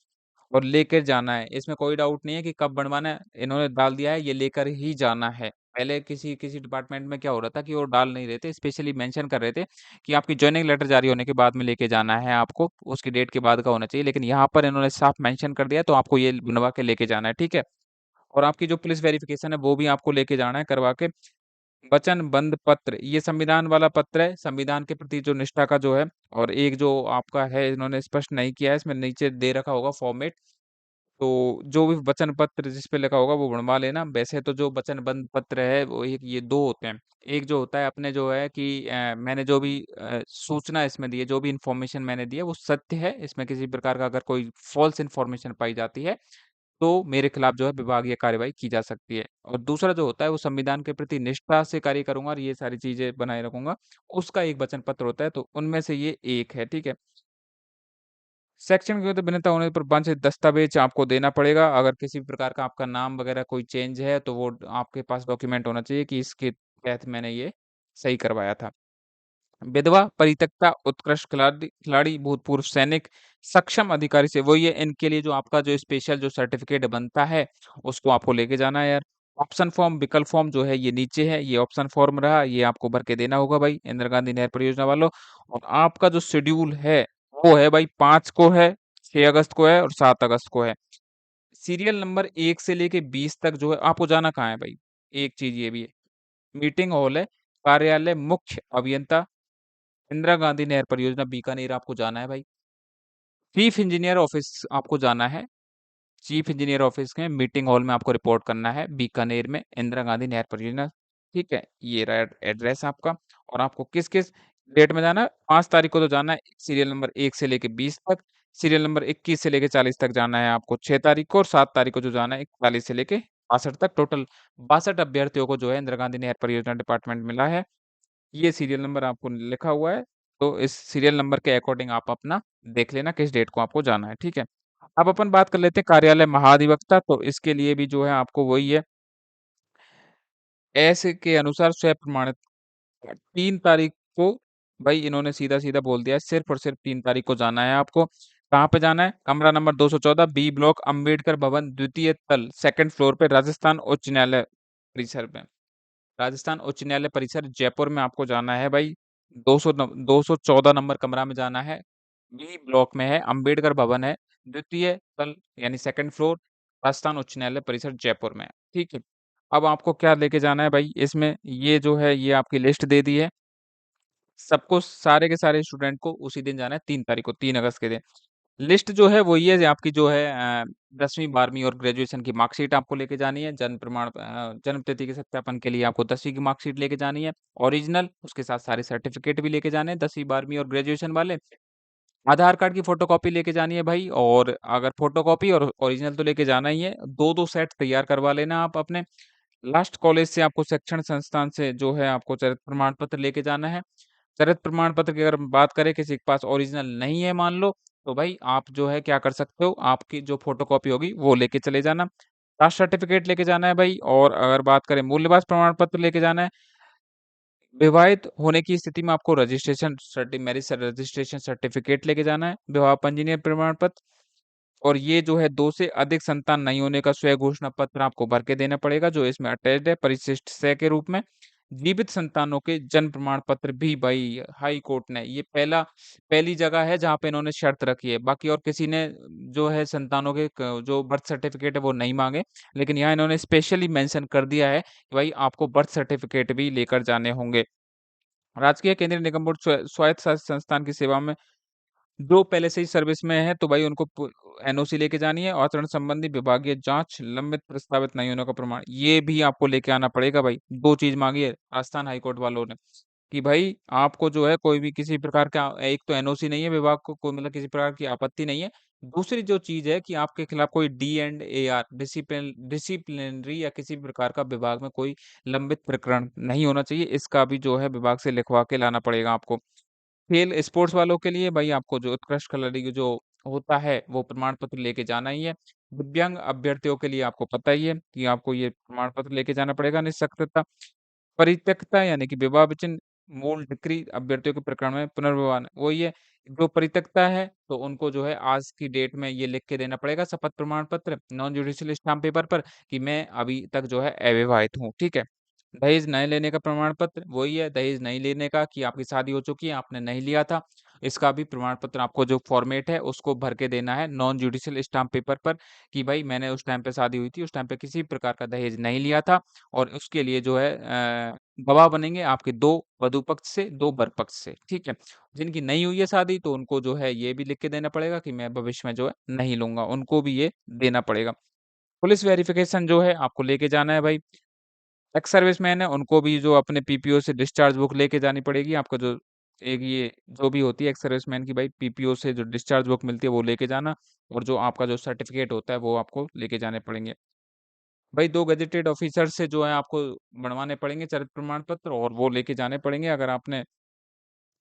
और लेकर जाना है। इसमें कोई डाउट नहीं है कि कब बनवाना है, इन्होंने डाल दिया है ये लेकर ही जाना है। पहले किसी-किसी डिपार्टमेंट में क्या हो रहा था कि वो डाल नहीं रहे थे, स्पेशली मेंशन कर रहे थे कि आपकी जॉइनिंग लेटर जारी होने के बाद में लेके जाना है आपको, उसकी डेट के बाद का होना चाहिए। लेकिन यहाँ पर इन्होंने साफ मेंशन कर दिया तो आपको ये बनवा के लेके जाना है, ठीक है? और आपकी जो पुलिस वेरिफ़िकेशन है वो भी आपको लेके जाना है करवा के। वचनबंध पत्र, ये संविधान वाला पत्र है, संविधान के प्रति जो निष्ठा का जो है। और एक जो आपका है इन्होंने स्पष्ट नहीं किया है, इसमें नीचे दे रखा होगा फॉर्मेट, तो जो भी वचन पत्र जिस पे लिखा होगा वो बनवा लेना। वैसे तो जो वचनबंध पत्र है वो एक ये 2 होते हैं। एक जो होता है अपने जो है कि मैंने जो भी सूचना इसमें दी है, जो भी इन्फॉर्मेशन मैंने दी है वो सत्य है, इसमें किसी प्रकार का अगर कोई फ़ॉल्स इन्फॉर्मेशन पाई जाती है तो मेरे खिलाफ जो है विभागीय कार्यवाही की जा सकती है। और दूसरा जो होता है वो संविधान के प्रति निष्ठा से कार्य करूँगा और ये सारी चीज़ें बनाए रखूँगा, उसका एक वचन पत्र होता है, तो उनमें से ये एक है, ठीक है? शैक्षणिक भिन्नता होने पर वांछित दस्तावेज आपको देना पड़ेगा। अगर किसी भी प्रकार का आपका नाम वगैरह कोई चेंज है, तो वो आपके पास डॉक्यूमेंट होना चाहिए कि इसके तहत मैंने ये सही करवाया था। विधवा, परित्यक्ता, उत्कृष्ट खिलाड़ी, भूतपूर्व सैनिक, सक्षम अधिकारी से वही है, इनके लिए जो आपका जो स्पेशल जो सर्टिफ़िकेट बनता है, उसको आपको लेके जाना है यार। ऑप्शन फॉर्म, विकल्प फॉर्म जो है ये नीचे है, ये ऑप्शन फॉर्म रहा, ये आपको भर के देना होगा भाई, इंदिरा गांधी नहर परियोजना वालों। और आपका जो शेड्यूल है, वो है भाई 5 को है, 6 अगस्त को है और 7 अगस्त को है। सीरियल नंबर 1 से लेके 20 तक जो है आपको जाना कहाँ है भाई? एक चीज़ ये भी है, मीटिंग हॉल है, कार्यालय मुख्य अभियंता इंदिरा गांधी नहर परियोजना बीकानेर आपको जाना है भाई। चीफ इंजीनियर ऑफिस आपको जाना है। चीफ इंजीनियर ऑफिस के मीटिंग हॉल में आपको रिपोर्ट करना है बीकानेर में इंदिरा गांधी नहर परियोजना। ठीक है, ये रहा एड्रेस आपका। और आपको किस किस डेट में जाना है? 5 तारीख को तो जाना है सीरियल नंबर 1 से लेके 20 तक। सीरियल नंबर 21 से लेके 40 तक जाना है आपको 6 तारीख को। और 7 तारीख को जो जाना है 41 से लेके 62 तक। टोटल 62 अभ्यर्थियों को जो है इंदिरा गांधी नहर परियोजना डिपार्टमेंट मिला है। ये सीरियल नंबर आपको लिखा हुआ है, तो इस सीरियल नंबर के अकॉर्डिंग आप अपना देख लेना किस डेट को आपको जाना है, ठीक है? अब अपन बात कर लेते हैं कार्यालय महाधिवक्ता, तो इसके लिए भी जो है आपको वही है, एस के अनुसार स्वप्रमाणित 3 तारीख को भाई इन्होंने सीधा-सीधा बोल दिया है, सिर्फ़ और सिर्फ़ 3 तारीख को जाना है आपको। कहाँ पे जाना है? कमरा नंबर 214 बी ब्लॉक अंबेडकर भवन द्वितीय तल 2nd फ्लोर पे राजस्थान उच्च न्यायालय परिसर में। राजस्थान उच्च न्यायालय परिसर जयपुर में आपको जाना है भाई। 214 नंबर कमरा में जाना है। बी ब्लॉक में है, अंबेडकर भवन है, द्वितीय तल यानी 2nd फ्लोर, राजस्थान उच्च न्यायालय परिसर जयपुर में है। ठीक है। अब आपको क्या लेके जाना है भाई इसमें, ये जो है ये आपकी लिस्ट दे दी है। सबको सारे के सारे स्टूडेंट को उसी दिन जाना है 3 तारीख को, 3 अगस्त के दिन। लिस्ट जो है वो ये है आपकी जो है 10वीं 12वीं और ग्रेजुएशन की मार्कशीट आपको लेके जानी है। जन्म तिथि के सत्यापन के लिए आपको 10वीं की मार्कशीट लेके जानी है, ओरिजिनल, उसके साथ सारे सर्टिफ़िकेट भी लेके जाने हैं 10वीं 12वीं और ग्रेजुएशन वाले। आधार कार्ड की फ़ोटोकॉपी लेके जानी है भाई, और अगर फ़ोटोकॉपी और ओरिजिनल तो लेके जाना ही है, 2-2 सेट तैयार करवा लेना आप अपने। लास्ट कॉलेज से आपको शिक्षण संस्थान से जो है आपको चरित्र प्रमाण पत्र लेके जाना है। चरित्र प्रमाण पत्र की अगर बात करें किसी के पास ओरिजिनल नहीं है मान लो, तो भाई आप जो है क्या कर सकते हो, आपकी जो फ़ोटोकॉपी होगी वो लेके चले जाना। कास्ट सर्टिफ़िकेट लेके जाना है भाई, और अगर बात करें मूल्यवान प्रमाण पत्र लेके जाना है। विवाहित होने की स्थिति में आपको मैरिज रजिस्ट्रेशन सर्टिफ़िकेट लेके जाना है, विवाह पंजीयन प्रमाण पत्र। और ये जो है 2 से अधिक संतान नहीं होने का स्व घोषणा पत्र आपको भर के देना पड़ेगा, जो इसमें अटैच्ड है परिशिष्ट से के रूप में। जीवित संतानों के जन्म प्रमाण पत्र भी भाई हाई कोर्ट ने ये पहली जगह है जहाँ पे इन्होंने शर्त रखी है। बाकी और किसी ने जो है संतानों के जो बर्थ सर्टिफिकेट है वो नहीं मांगे, लेकिन यहाँ इन्होंने स्पेशली मेंशन कर दिया है कि भाई आपको बर्थ सर्टिफिकेट भी लेकर जाने होंगे। राजकीय केंद्रीय निगम बोर्ड स्वायत्त शासित संस्थान की सेवा में जो पहले से ही सर्विस में है, तो भाई उनको एनओसी लेके जानी है। आचरण संबंधी विभागीय जांच, लंबित प्रस्तावित नहीं होने का प्रमाण, ये भी आपको लेके आना पड़ेगा भाई। 2 चीज़ माँगी है राजस्थान हाई कोर्ट वालों ने कि भाई आपको जो है कोई भी किसी प्रकार का, एक तो एनओसी नहीं है, विभाग को कोई मतलब किसी प्रकार की आपत्ति नहीं है। दूसरी जो चीज़ है कि आपके खिलाफ कोई डी एंड एआर डिसिप्लिनरी या किसी प्रकार का विभाग में कोई लंबित प्रकरण नहीं होना चाहिए। इसका भी जो है विभाग से लिखवा के लाना पड़ेगा आपको। खेल स्पोर्ट्स वालों के लिए भाई आपको जो उत्कृष्ट खिलाड़ी जो होता है वो प्रमाण पत्र लेके जाना ही है। दिव्यांग अभ्यर्थियों के लिए आपको पता ही है कि आपको ये प्रमाण पत्र लेके जाना पड़ेगा निःशक्तता। परित्यक्ता यानी कि विवाह विचिन्न मूल डिक्री अभ्यर्थियों के प्रकरण में पुनर्विवाह वही है। जो परित्यक्ता है तो उनको जो है आज की डेट में ये लिख के देना पड़ेगा शपथ प्रमाण पत्र नॉन जुडिशियल स्टाम्प पेपर पर कि मैं अभी तक जो है अविवाहित हूँ, ठीक है। दहेज नहीं लेने का प्रमाण पत्र वही है, दहेज नहीं लेने का कि आपकी शादी हो चुकी है, आपने नहीं लिया था। इसका भी प्रमाण पत्र आपको जो फॉर्मेट है उसको भर के देना है नॉन जुडिशियल स्टाम्प पेपर पर कि भाई मैंने उस टाइम पे शादी हुई थी, उस टाइम पे किसी प्रकार का दहेज नहीं लिया था। और उसके लिए जो है गवाह बनेंगे आपके 2 वधू पक्ष से, 2 वर पक्ष से, ठीक है। जिनकी नहीं हुई है शादी तो उनको जो है ये भी लिख के देना पड़ेगा कि मैं भविष्य में जो है नहीं लूँगा, उनको भी ये देना पड़ेगा। पुलिस वेरिफ़िकेशन जो है आपको लेके जाना है भाई। एक्स सर्विसमैन है उनको भी जो अपने पीपीओ से डिस्चार्ज बुक लेके जानी पड़ेगी। आपका जो एक ये जो भी होती है एक्स सर्विसमैन की भाई पीपीओ से जो डिस्चार्ज बुक मिलती है वो लेके जाना, और जो आपका जो सर्टिफ़िकेट होता है वो आपको लेके जाने पड़ेंगे। भाई 2 गेज़ेटेड ऑफ़िसर से जो है आपको बनवाने पड़ेंगे चरित्र प्रमाण पत्र, और वो लेके जाने पड़ेंगे। अगर आपने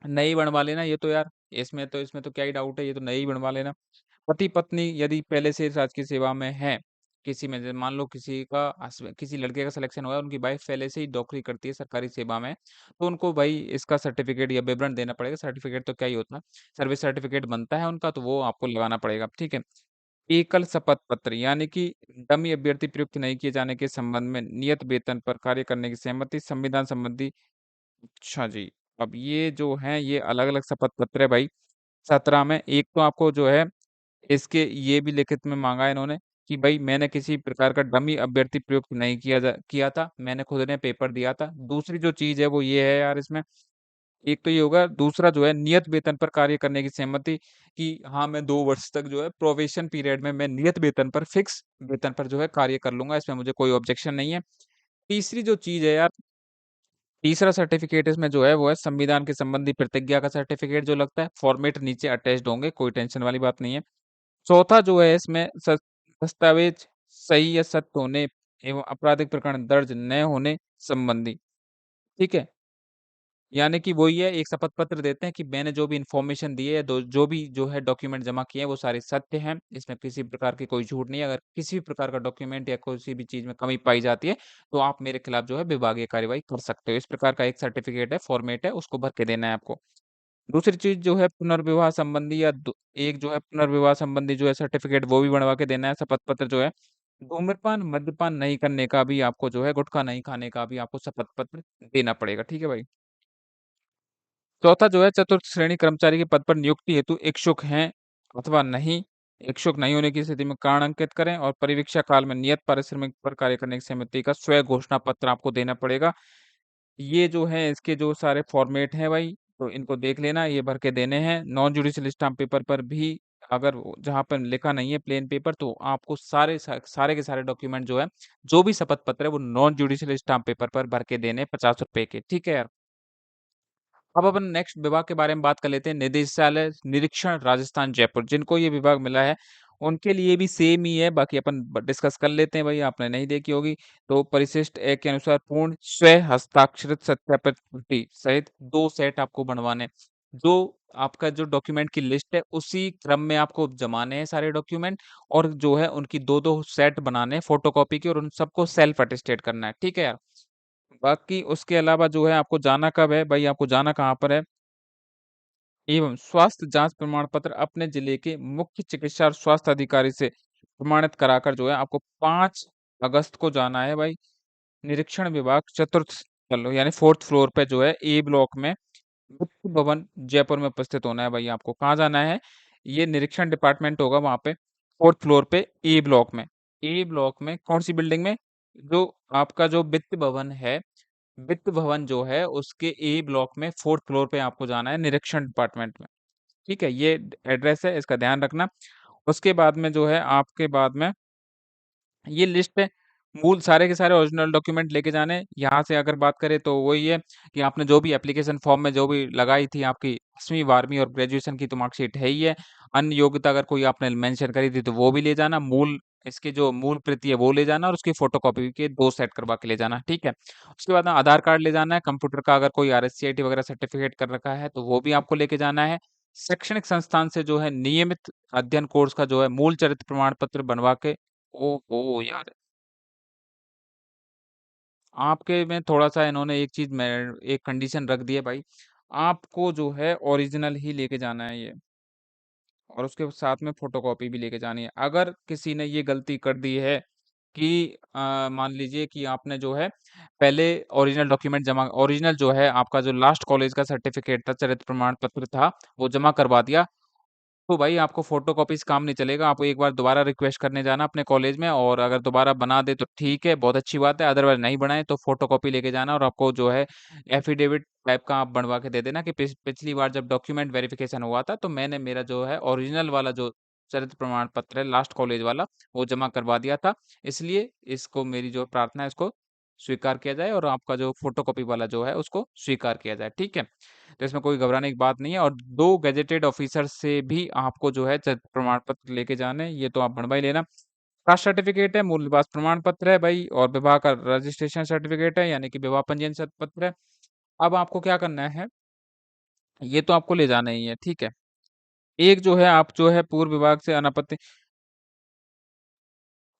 नहीं बनवा लेना ये तो यार इसमें तो क्या ही डाउट है, ये तो नहीं बनवा लेना। पति-पत्नी यदि पहले से राजकीय सेवा में हैं, किसी में जैसे मान लो किसी का किसी लड़के का सिलेक्शन हुआ है, उनकी वाइफ पहले से ही नौकरी करती है सरकारी सेवा में, तो उनको भाई इसका सर्टिफिकेट या विवरण देना पड़ेगा। सर्टिफिकेट तो क्या ही होता है, सर्विस सर्टिफिकेट बनता है उनका, तो वो आपको लगाना पड़ेगा, ठीक है। एकल शपथ पत्र यानी कि डमी अभ्यर्थी प्रयुक्त नहीं किए जाने के संबंध में नियत वेतन पर कार्य करने की सहमति संविधान संबंधी। अच्छा जी, अब ये जो है ये अलग-अलग शपथ पत्र है भाई 17 में। एक तो आपको जो है इसके ये भी लिखित में माँगा है इन्होंने कि भई मैंने किसी प्रकार का डमी अभ्यर्थी प्रयुक्त नहीं किया था, मैंने खुद ने पेपर दिया था। दूसरी जो चीज़ है वो ये है यार इसमें, एक तो ये होगा, दूसरा जो है नियत वेतन पर कार्य करने की सहमति कि हाँ, मैं 2 वर्ष तक जो है प्रोबेशन पीरियड में मैं नियत वेतन पर, फिक्स वेतन पर जो है कार्य कर लूँगा, इसमें मुझे कोई ऑब्जेक्शन नहीं है। तीसरी जो चीज़ है यार, तीसरा सर्टिफ़िकेट इसमें जो है वो है संविधान के संबंधी प्रतिज्ञा का सर्टिफ़िकेट जो लगता है, फॉर्मेट नीचे अटैच्ड होंगे, कोई टेंशन वाली बात नहीं है। चौथा जो है इसमें दस्तावेज सही या सत्य होने एवं आपराधिक प्रकरण दर्ज न होने संबंधी, ठीक है? यानी कि वही है, एक शपथ पत्र देते हैं कि मैंने जो भी इन्फॉर्मेशन दी है, दो जो भी जो है डॉक्यूमेंट जमा किए हैं, वो सारे सत्य हैं। इसमें किसी प्रकार की कोई झूठ नहीं है। अगर किसी भी प्रकार का डॉक्यूमेंट या किसी भी चीज़ में कमी पाई जाती है, तो आप मेरे खिलाफ जो है विभागीय कार्रवाई कर सकते हो। इस प्रकार का एक सर्टिफ़िकेट है, फॉर्मेट है, उसको भर के देना है आपको। दूसरी चीज़ जो है पुनर्विवाह संबंधी या दु एक जो है पुनर्विवाह संबंधी जो है सर्टिफ़िकेट वो भी बनवा के देना है, शपथ पत्र जो है। धूम्रपान, मद्यपान नहीं करने का भी आपको जो है, गुटखा नहीं खाने का भी आपको शपथ पत्र देना पड़ेगा। ठीक है भाई? चौथा जो है चतुर्थ श्रेणी कर्मचारी के पद पर नियुक्ति हेतु इच्छुक हैं अथवा नहीं। इच्छुक नहीं होने की स्थिति में कारण अंकित करें और परिवीक्षा काल में नियत पारिश्रमिक पर कार्य करने की सहमति का स्व घोषणा पत्र आपको देना पड़ेगा। ये जो है इसके जो सारे फॉर्मेट हैं भाई, तो इनको देख लेना, ये भर के देने हैं। नॉन जुडिशियल स्टाम्प पेपर पर भी अगर जहाँ पर लिखा नहीं है प्लेन पेपर, तो आपको सारे के सारे डॉक्यूमेंट जो है, जो भी शपथ पत्र है वो नॉन जुडिशियल स्टाम्प पेपर पर भर के देने ₹50 के। ठीक है यार? अब अपन नेक्स्ट विभाग के बारे में बात कर लेते हैं, निदेशालय निरीक्षण राजस्थान जयपुर। जिनको ये विभाग मिला है, उनके लिए भी सेम ही है, बाकी अपन डिस्कस कर लेते हैं भाई, आपने नहीं देखी होगी। तो परिशिष्ट एक के अनुसार पूर्ण स्व हस्ताक्षरित सत्यापित त्रुटि सहित 2 सेट आपको बनवाने। जो आपका जो डॉक्यूमेंट की लिस्ट है, उसी क्रम में आपको जमाने हैं सारे डॉक्यूमेंट, और जो है उनकी 2-2 सेट बनाने हैं फोटोकॉपी के, और उन सबको सेल्फ अटेस्टेड करना है। ठीक है यार? बाकी उसके अलावा जो है आपको जाना कब है? भई आपको जाना कहाँ पर है? एवं स्वास्थ्य जाँच प्रमाण पत्र अपने जिले के मुख्य चिकित्सा और स्वास्थ्य अधिकारी से प्रमाणित कराकर जो है आपको 5 अगस्त को जाना है भाई। निरीक्षण विभाग चतुर्थ तल यानी 4th फ्लोर पे जो है ए ब्लॉक में गुप्त भवन जयपुर में उपस्थित होना है भाई आपको। कहाँ जाना है? ये निरीक्षण डिपार्टमेंट होगा वहाँ पे 4th फ्लोर पे ए ब्लॉक में। ए ब्लॉक में कौन-सी बिल्डिंग में? जो आपका जो वित्त भवन है, वित्त भवन जो है उसके ए ब्लॉक में 4th फ्लोर पे आपको जाना है निरीक्षण डिपार्टमेंट में। ठीक है? ये एड्रेस है, इसका ध्यान रखना। उसके बाद में जो है आपके बाद में ये लिस्ट है, मूल सारे के सारे ओरिजिनल डॉक्यूमेंट लेके जाने हैं। यहाँ से अगर बात करें तो वही है कि आपने जो भी एप्लीकेशन फॉर्म में जो भी लगाई थी आपकी 10वीं 12वीं और ग्रेजुएशन की तो मार्कशीट है ही है। अन्य योग्यता अगर कोई आपने मेंशन करी थी तो वो भी ले जाना। मूल इसकी जो मूल प्रति है वो ले जाना, और उसकी फोटोकॉपी के 2 सेट करवा के ले जाना, ठीक है? उसके बाद में आधार कार्ड ले जाना है, कंप्यूटर का अगर कोई आरएससीआईटी वगैरह सर्टिफिकेट कर रखा है तो वो भी आपको लेके जाना है। शैक्षणिक संस्थान से जो है नियमित अध्ययन कोर्स का जो है मूल चरित्र प्रमाण पत्र बनवा के। ओहो! यार, आपके में थोड़ा-सा इन्होंने एक चीज़ में एक कंडीशन रख दी है भाई, आपको जो है ओरिजिनल ही लेके जाना है ये, और उसके साथ में फ़ोटोकॉपी भी लेके जानी है। अगर किसी ने ये गलती कर दी है कि मान लीजिए कि आपने जो है पहले ओरिजिनल डॉक्यूमेंट जमा ओरिजिनल जो है आपका जो लास्ट कॉलेज का सर्टिफ़िकेट था, चरित्र प्रमाण पत्र था, वो जमा करवा दिया, तो भाई आपको फ़ोटोकॉपी से काम नहीं चलेगा, आपको एक बार दोबारा रिक्वेस्ट करने जाना अपने कॉलेज में, और अगर दोबारा बना दे तो ठीक है, बहुत अच्छी बात है, अदरवाइज़ नहीं बनाए तो फ़ोटोकॉपी लेके जाना, और आपको जो है एफ़िडेविट टाइप का आप बनवा के दे देना कि पिछली बार जब डॉक्यूमेंट वेरिफ़िकेशन हुआ था, तो मैंने मेरा जो है ओरिजिनल वाला जो चरित्र प्रमाण पत्र है लास्ट कॉलेज वाला, वो जमा करवा दिया था। इसलिए इसको मेरी जो प्रार्थना है इसको स्वीकार किया जाए, और आपका जो फ़ोटोकॉपी वाला जो है उसको स्वीकार किया जाए, ठीक है? तो इसमें कोई घबराने की बात नहीं है, और 2 गेज़ेटेड ऑफ़िसर से भी आपको जो है चरित्र प्रमाण पत्र लेके जाने हैं, ये तो आप बनवा ही लेना। कास्ट सर्टिफ़िकेट है, मूल निवास प्रमाण पत्र है भाई, और विवाह का रजिस्ट्रेशन सर्टिफ़िकेट है, यानी कि विवाह पंजीयन पत्र है। अब आपको क्या करना है, ये तो आपको ले जाना ही है, ठीक है। एक जो है आप जो है पूर्व विभाग से अनापत्ति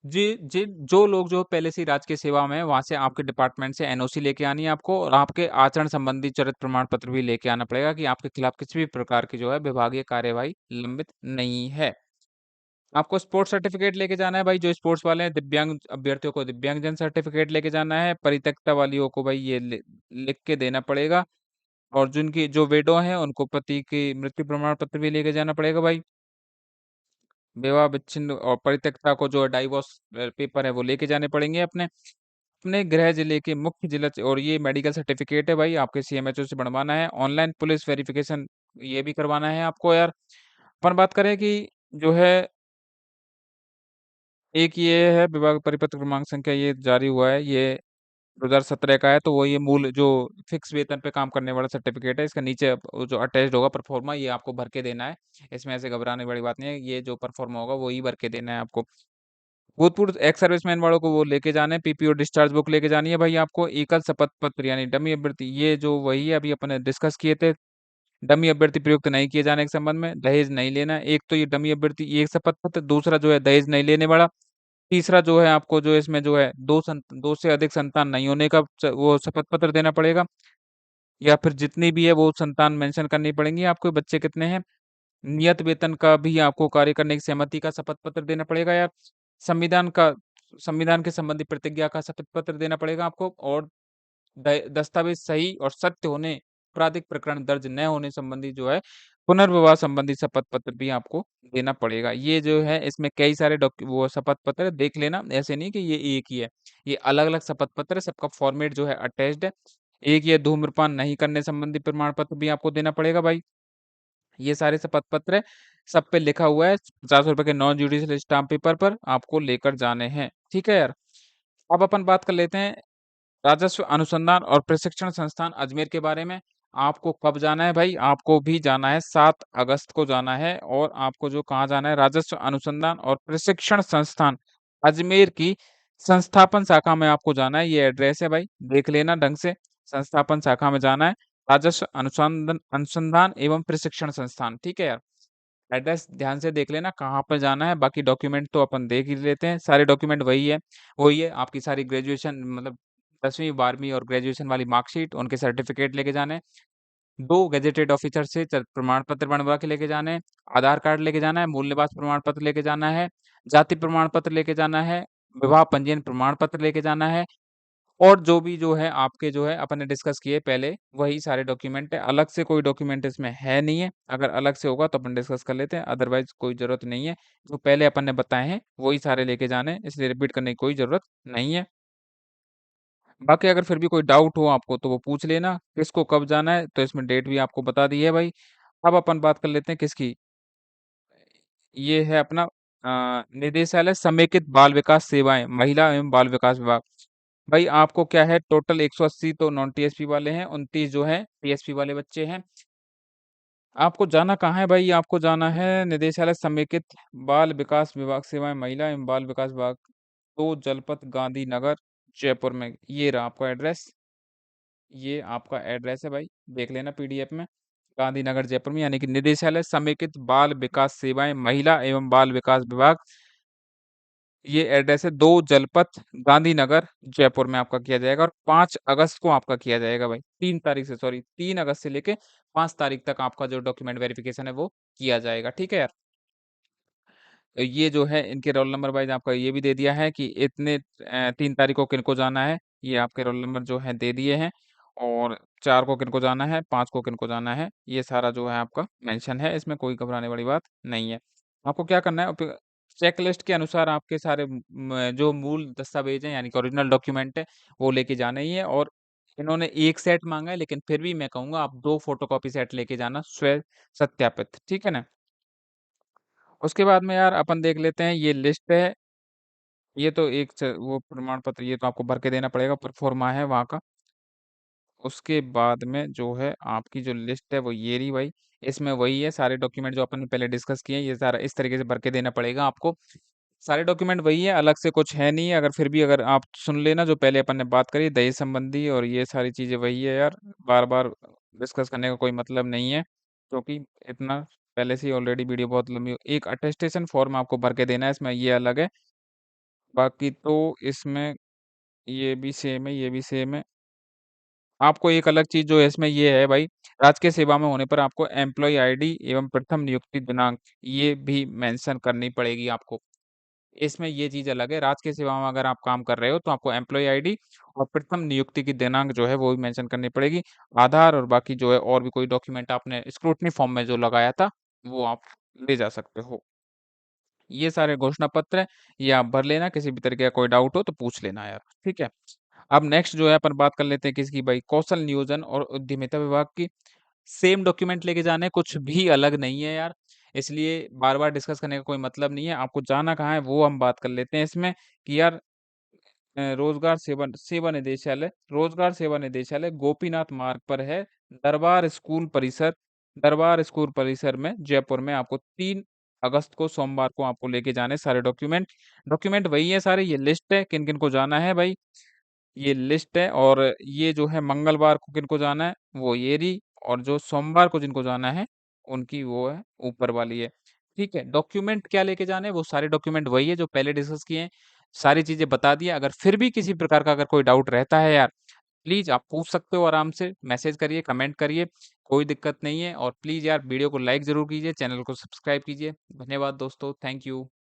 जी, जी, जो लोग जो पहले से ही राजकीय सेवा में हैं, वहाँ से आपके डिपार्टमेंट से एनओसी लेके आनी है आपको और आपके आचरण संबंधी चरित्र प्रमाण पत्र भी लेके आना पड़ेगा कि आपके खिलाफ किसी भी प्रकार की जो है विभागीय कार्यवाही लंबित नहीं है। आपको स्पोर्ट्स सर्टिफिकेट लेके जाना है भाई, जो स्पोर्ट्स वाले हैं, दिव्यांग अभ्यर्थियों को दिव्यांगजन सर्टिफिकेट लेके जाना है, परित्यक्ता वालियों को भाई ये लिख के देना पड़ेगा और जिनकी जो विडो हैं, उनको पति की मृत्यु प्रमाण पत्र भी लेके जाना पड़ेगा भाई। विवाह विच्छिन्न और परित्यक्ता को जो डाइवोर्स पेपर है वो लेके जाने पड़ेंगे अपने अपने गृह जिले के मुख्य जिला और ये मेडिकल सर्टिफिकेट है भाई आपके सीएमएचओ से बनवाना है ऑनलाइन पुलिस वेरिफिकेशन ये भी करवाना है आपको यार अपन बात करें कि जो है एक ये है विभाग परिपत्र क्रमांक संख्या ये जारी हुआ है ये 2017 का है तो वो ये मूल जो फिक्स वेतन पे काम करने वाला सर्टिफिकेट है इसका नीचे वो जो अटैच्ड होगा परफॉर्मा ये आपको भर के देना है इसमें ऐसे घबराने वाली बात नहीं है ये जो परफॉर्मा होगा वो ही भर के देना है आपको भूतपूर्व एक्स सर्विसमैन वालों को वो लेके जाने पीपीओ डिस्चार्ज बुक लेके जानी है भाई आपको एकल शपथ पत्र यानी डमी अभ्यर्थी ये जो वही है अभी अपने डिस्कस किए थे डमी अभ्यर्थी प्रयुक्त नहीं किए जाने के संबंध में दहेज नहीं लेना एक तो ये डमी अभ्यर्थी एक शपथ पत्र दूसरा जो है दहेज नहीं लेने वाला तीसरा जो है आपको जो इसमें जो है दो से अधिक संतान नहीं होने का वो शपथ पत्र देना पड़ेगा या फिर जितनी भी है वो संतान मेंशन करनी पड़ेंगी आपको बच्चे कितने हैं नियत वेतन का भी आपको कार्य करने की सहमति का शपथ पत्र देना पड़ेगा यार संविधान का संविधान के संबंधी प्रतिज्ञा का शपथ पत्र देना पड़ेगा आपको और दस्तावेज सही और सत्य होने आपराधिक प्रकरण दर्ज न होने संबंधी जो है पुनर्विवाह संबंधी शपथ पत्र भी आपको देना पड़ेगा ये जो है इसमें कई सारे वो शपथ पत्र है, देख लेना ऐसे नहीं कि ये एक ही है ये अलग अलग शपथ पत्र है सबका फॉर्मेट जो है अटैच्ड है एक ये धूम्रपान नहीं करने संबंधी प्रमाण पत्र भी आपको देना पड़ेगा भाई ये सारे शपथ पत्र है, सब पे लिखा हुआ है ₹50 के नॉन जुडिशियल स्टाम्प पेपर पर आपको लेकर जाने हैं ठीक है यार अब अपन बात कर लेते हैं राजस्व अनुसंधान और प्रशिक्षण संस्थान अजमेर के बारे में आपको कब जाना है भाई आपको भी जाना है 7 अगस्त को जाना है और आपको जो कहाँ जाना है राजस्व अनुसंधान और प्रशिक्षण संस्थान अजमेर की संस्थापन शाखा में आपको जाना है ये एड्रेस है भाई देख लेना ढंग से संस्थापन शाखा में जाना है राजस्व अनुसंधान अनुसंधान एवं प्रशिक्षण संस्थान ठीक है यार एड्रेस ध्यान से देख लेना कहाँ पर जाना है बाकी डॉक्यूमेंट तो अपन देख ही लेते हैं सारे डॉक्यूमेंट वही है आपकी सारी ग्रेजुएशन मतलब 10वीं 12वीं और ग्रेजुएशन वाली मार्कशीट उनके सर्टिफिकेट लेके जाने हैं 2 गेजेटेड ऑफिसर से प्रमाण पत्र बनवा के लेके जाने हैं आधार कार्ड लेके जाना है मूल निवास प्रमाण पत्र लेके जाना है जाति प्रमाण पत्र लेके जाना है विवाह पंजीयन प्रमाण पत्र लेके जाना है और जो भी जो है आपके जो है अपन ने डिस्कस किए पहले वही सारे डॉक्यूमेंट है अलग से कोई डॉक्यूमेंट इसमें है नहीं है अगर अलग से होगा तो अपन डिस्कस कर लेते हैं अदरवाइज कोई जरूरत नहीं है जो पहले अपन ने बताए हैं वही सारे लेके जाने हैं इसलिए रिपीट करने की कोई जरूरत नहीं है बाकी अगर फिर भी कोई डाउट हो आपको तो वो पूछ लेना किसको कब जाना है तो इसमें डेट भी आपको बता दी है भाई अब अपन बात कर लेते हैं किसकी ये है अपना निदेशालय समेकित बाल विकास सेवाएं महिला एवं बाल विकास विभाग भाई आपको क्या है टोटल 180 तो नॉन टीएसपी वाले हैं 29 जो है टीएसपी वाले बच्चे हैं आपको जाना कहाँ है भाई आपको जाना है निदेशालय समेकित बाल विकास विभाग सेवाएं महिला एवं बाल विकास विभाग तो जनपथ गांधी नगर जयपुर में ये रहा आपका एड्रेस ये आपका एड्रेस है भाई देख लेना पीडीएफ में गांधीनगर जयपुर में यानी कि निदेशालय समेकित बाल विकास सेवाएं महिला एवं बाल विकास विभाग ये एड्रेस है 2 जलपथ गांधीनगर जयपुर में आपका किया जाएगा और 5 अगस्त को आपका किया जाएगा भाई 3 तारीख से सॉरी 3 अगस्त से लेके 5 तारीख तक आपका जो डॉक्यूमेंट वेरिफिकेशन है वो किया जाएगा ठीक है यार ये जो है इनके रोल नंबर वाइज आपका ये भी दे दिया है कि इतने 3 तारीख को किनको जाना है ये आपके रोल नंबर जो है दे दिए हैं और 4 को किनको जाना है 5 को किनको जाना है ये सारा जो है आपका मेंशन है इसमें कोई घबराने वाली बात नहीं है आपको क्या करना है चेकलिस्ट के अनुसार आपके सारे जो मूल दस्तावेज हैं यानी कि ओरिजिनल डॉक्यूमेंट है वो लेके जाना ही है और इन्होंने एक सेट मांगा है लेकिन फिर भी मैं कहूंगा आप 2 फोटोकॉपी सेट लेके जाना स्व सत्यापित ठीक है ना उसके बाद में यार अपन देख लेते हैं ये लिस्ट है ये तो वो प्रमाण पत्र ये तो आपको भर के देना पड़ेगा प्रोफोर्मा है वहाँ का उसके बाद में जो है आपकी जो लिस्ट है वो ये रही भाई इसमें वही है सारे डॉक्यूमेंट जो अपन ने पहले डिस्कस किए हैं ये सारा इस तरीके से भर के देना पड़ेगा आपको सारे डॉक्यूमेंट वही है अलग से कुछ है नहीं अगर फिर भी अगर आप सुन लेना जो पहले अपन ने बात करी दहेज संबंधी और ये सारी चीजें वही है यार बार बार डिस्कस करने का कोई मतलब नहीं है क्योंकि इतना पहले से ही ऑलरेडी वीडियो बहुत लंबी एक अटेस्टेशन फॉर्म आपको भर के देना है इसमें ये अलग है बाकी तो इसमें ये भी सेम है, ये भी सेम है। आपको एक अलग चीज़ जो है इसमें ये है भाई, राजकीय सेवा में होने पर आपको एम्प्लॉयी आईडी एवं प्रथम नियुक्ति दिनांक ये भी मेंशन करनी पड़ेगी आपको। इसमें ये चीज़ अलग है, राजकीय सेवा में अगर आप काम कर रहे हो तो आपको एम्प्लॉयी आईडी और प्रथम नियुक्ति की दिनांक जो है वो भी मेंशन करनी पड़ेगी। आधार और बाकी जो है और भी कोई डॉक्यूमेंट आपने स्क्रूटनी फॉर्म में जो लगाया था, वो आप ले जा सकते हो। ये सारे घोषणा पत्र हैं, ये आप भर लेना, किसी भी तरीके का कोई डाउट हो तो पूछ लेना यार, ठीक है? अब नेक्स्ट जो है अपन बात कर लेते हैं किसकी भाई, कौशल नियोजन और उद्यमिता विभाग की। सेम डॉक्यूमेंट लेके जाने हैं, कुछ भी अलग नहीं है यार, इसलिए बार-बार डिस्कस करने का कोई मतलब नहीं है। आपको जाना कहाँ है वो हम बात कर लेते हैं इसमें कि यार रोज़गार सेवा निदेशालय गोपीनाथ मार्ग पर है, दरबार स्कूल परिसर में जयपुर में आपको 3 अगस्त को सोमवार को आपको लेके जाने हैं सारे डॉक्यूमेंट। डॉक्यूमेंट वही है सारे, ये लिस्ट है किन-किन को जाना है भाई, ये लिस्ट है और ये जो है मंगलवार को किनको जाना है, वो ये रही और जो सोमवार को जिनको जाना है, उनकी वो है ऊपर वाली है। ठीक है? डॉक्यूमेंट क्या लेके जाने हैं, वो सारे डॉक्यूमेंट वही है जो पहले डिस्कस किए हैं, सारी चीज़ें बता दी हैं। अगर फिर भी किसी प्रकार का अगर कोई डाउट रहता है यार, प्लीज़ आप पूछ सकते हो आराम से, मैसेज करिए, कमेंट करिए, कोई दिक्कत नहीं है और प्लीज़ यार वीडियो को लाइक ज़रूर कीजिए, चैनल को सब्सक्राइब कीजिए। धन्यवाद दोस्तों, थैंक यू।